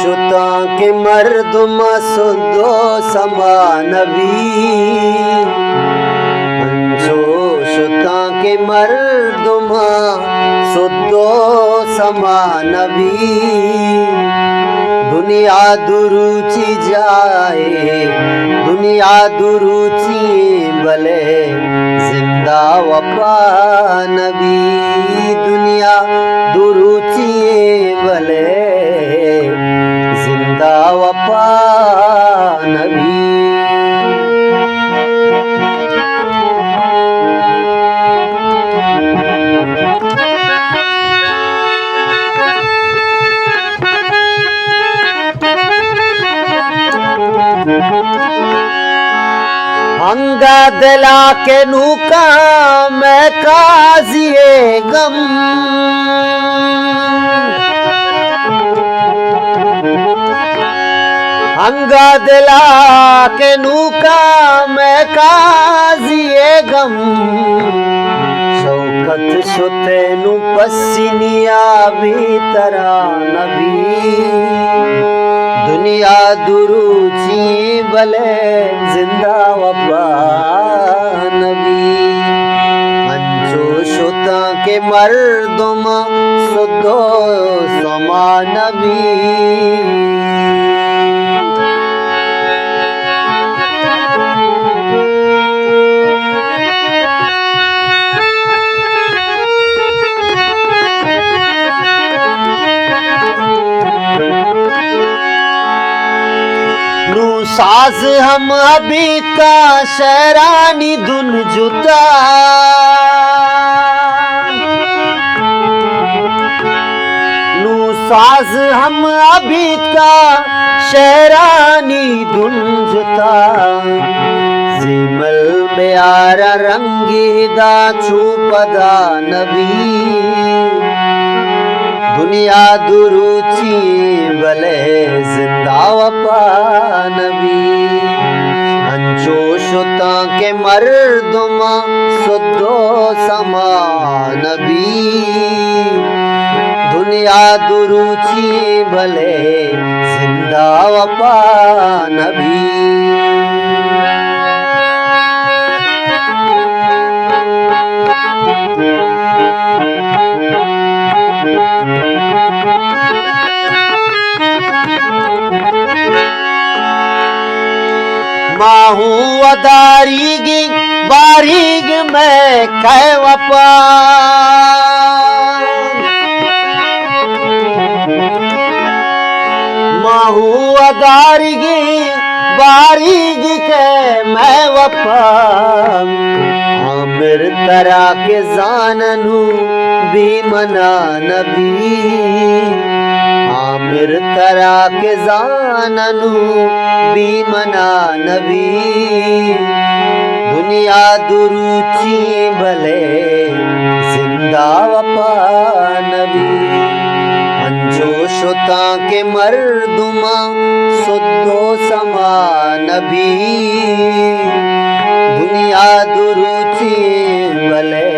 शुता के मर्दुम सुदो समानवी शुता के मर्दुम सुदो समानवी दुनिया दुरुचि जाए दुनिया दुरुचि भले जिंदा वफा नबी दुनिया दुरुचि भले जिंदा वफा नबी अंगा दिला के नूका मैं काजिए गम अंगा दिला के नूका मैं काजिए गम शौकत शुते नु पसीनिया भी तरा नबी दुनिया दुरुचि भले जिंदा वफा नबी अंचो शुता के मर्दुम सुदो समा नबी साज हम अभी का शहरानी धुन जुता नू साज हम अभी का शहरानी धुन जुता जिमल प्यारा रंगीदा छुपदा नबी दुनिया दुरुचि भले जिंदा वफा नबी अंचो शुता के मर्दुम सुदो समा नबी दुनिया दुरुचि भले जिंदा वफा नबी माहू अदारीगी बारीग मैं कै वफा माहू अदारीगी बारीग के मैं वफा आमिर तरा के जाननू भी मना नबी आमिर तरा के जाननू भी मना नबी दुनिया दुरुचि भले जिंदा वफा नबी अंजो शुता के मर्दुमा सुदो समा नबी दुनिया दुरुचि भले